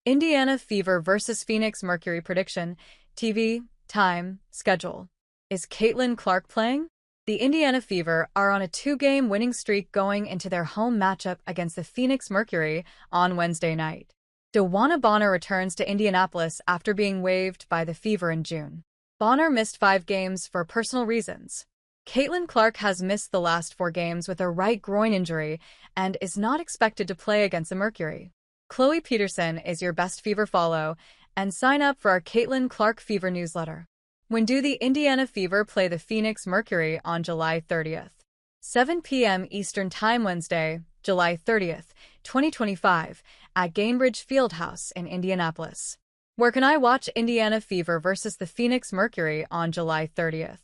Indiana Fever versus Phoenix Mercury prediction, TV, time, schedule. Is Caitlin Clark playing? The Indiana Fever are on a 2-game winning streak going into their home matchup against the Phoenix Mercury on Wednesday night. DeWanna Bonner returns to Indianapolis after being waived by the Fever in June. Bonner missed 5 games for personal reasons. Caitlin Clark has missed the last 4 games with a right groin injury and is not expected to play against the Mercury. Chloe Peterson is your best Fever follow, and sign up for our Caitlin Clark Fever newsletter. When do the Indiana Fever play the Phoenix Mercury on July 30th? 7 p.m. Eastern Time Wednesday, July 30th, 2025, at Gainbridge Fieldhouse in Indianapolis. Where can I watch Indiana Fever versus the Phoenix Mercury on July 30th?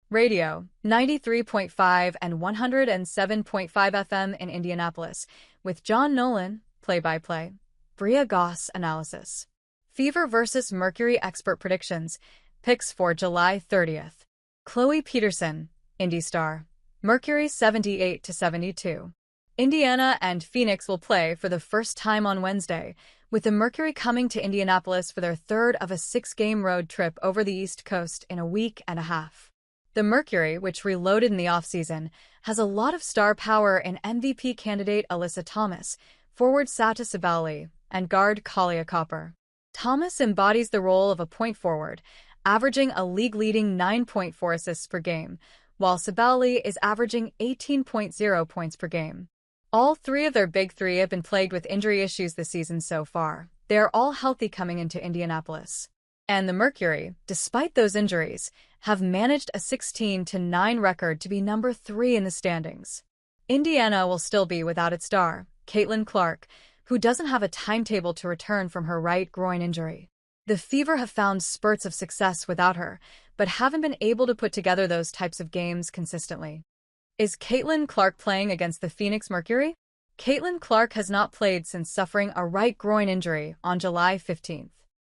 Radio, 93.5 and 107.5 FM in Indianapolis, with John Nolan, play-by-play. Bria Goss, analysis. Fever versus Mercury expert predictions. Picks for July 30th. Chloe Peterson, Indy Star. Mercury 78-72. Indiana and Phoenix will play for the first time on Wednesday, with the Mercury coming to Indianapolis for their third of a 6-game road trip over the East Coast in a week and a half. The Mercury, which reloaded in the offseason, has a lot of star power in MVP candidate Alyssa Thomas, forward Satou Sabally, and guard Kahleah Copper. Thomas embodies the role of a point forward, averaging a league-leading 9.4 assists per game, while Sabally is averaging 18.0 points per game. All 3 of their big 3 have been plagued with injury issues this season so far. They are all healthy coming into Indianapolis. And the Mercury, despite those injuries, have managed a 16-9 record to be number 3 in the standings. Indiana will still be without its star, Caitlin Clark, who doesn't have a timetable to return from her right groin injury. The Fever have found spurts of success without her, but haven't been able to put together those types of games consistently. Is Caitlin Clark playing against the Phoenix Mercury? Caitlin Clark has not played since suffering a right groin injury on July 15th.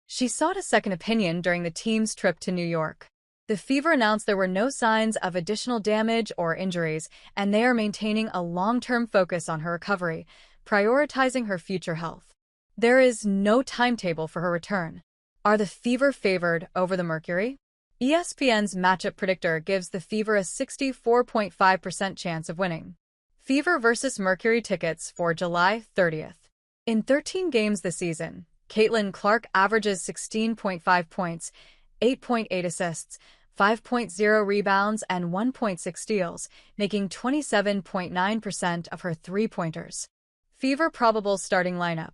She sought a second opinion during the team's trip to New York. The Fever announced there were no signs of additional damage or injuries, and they are maintaining a long-term focus on her recovery, prioritizing her future health. There is no timetable for her return. Are the Fever favored over the Mercury? ESPN's matchup predictor gives the Fever a 64.5% chance of winning. Fever versus Mercury tickets for July 30th. In 13 games this season, Caitlin Clark averages 16.5 points, 8.8 assists, 5.0 rebounds, and 1.6 steals, making 27.9% of her three-pointers. Fever probable starting lineup.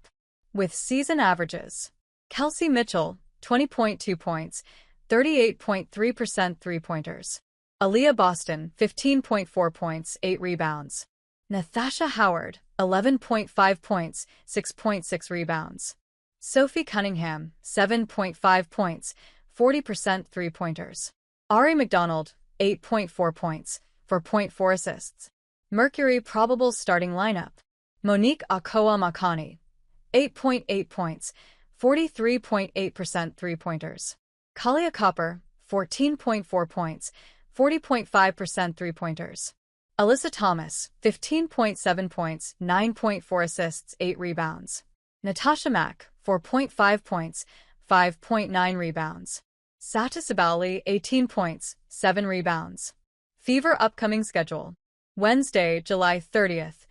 With season averages. Kelsey Mitchell, 20.2 points, 38.3% three-pointers. Aliyah Boston, 15.4 points, 8 rebounds. Natasha Howard, 11.5 points, 6.6 rebounds. Sophie Cunningham, 7.5 points, 40% three-pointers. Aari McDonald, 8.4 points, 4.4 assists. Mercury probable starting lineup. Monique Akoa-Makani, 8.8 points, 43.8% three-pointers. Kahleah Copper, 14.4 points, 40.5% three-pointers. Alyssa Thomas, 15.7 points, 9.4 assists, 8 rebounds. Natasha 4.5 points, 5.9 rebounds. Satou Sabally, 18 points, 7 rebounds. Fever upcoming schedule. Wednesday, July 30th.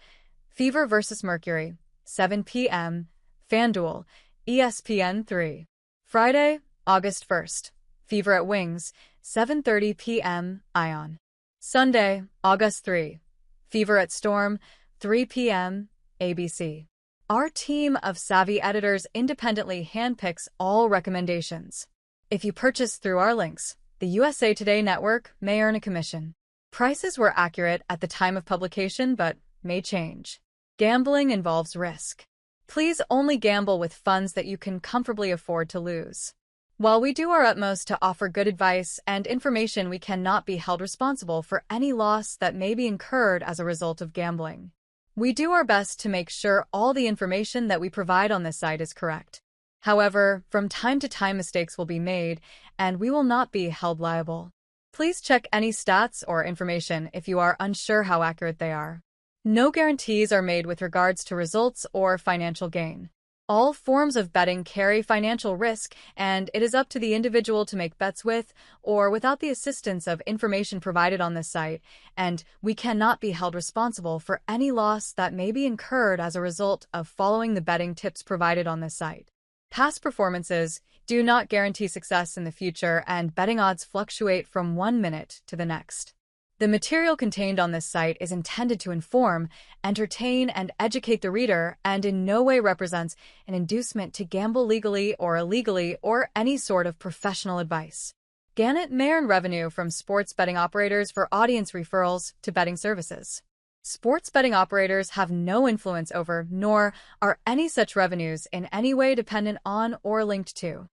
Fever versus Mercury, 7 p.m. FanDuel, ESPN 3. Friday, August 1st. Fever at Wings, 7:30 p.m. Ion. Sunday, August 3. Fever at Storm, 3 p.m. ABC. Our team of savvy editors independently handpicks all recommendations. If you purchase through our links, the USA Today Network may earn a commission. Prices were accurate at the time of publication but may change. Gambling involves risk. Please only gamble with funds that you can comfortably afford to lose. While we do our utmost to offer good advice and information, we cannot be held responsible for any loss that may be incurred as a result of gambling. We do our best to make sure all the information that we provide on this site is correct. However, from time to time mistakes will be made, and we will not be held liable. Please check any stats or information if you are unsure how accurate they are. No guarantees are made with regards to results or financial gain. All forms of betting carry financial risk, and it is up to the individual to make bets with or without the assistance of information provided on this site, and we cannot be held responsible for any loss that may be incurred as a result of following the betting tips provided on this site. Past performances do not guarantee success in the future, and betting odds fluctuate from one minute to the next. The material contained on this site is intended to inform, entertain, and educate the reader, and in no way represents an inducement to gamble legally or illegally or any sort of professional advice. Gannett may earn revenue from sports betting operators for audience referrals to betting services. Sports betting operators have no influence over, nor are any such revenues in any way dependent on or linked to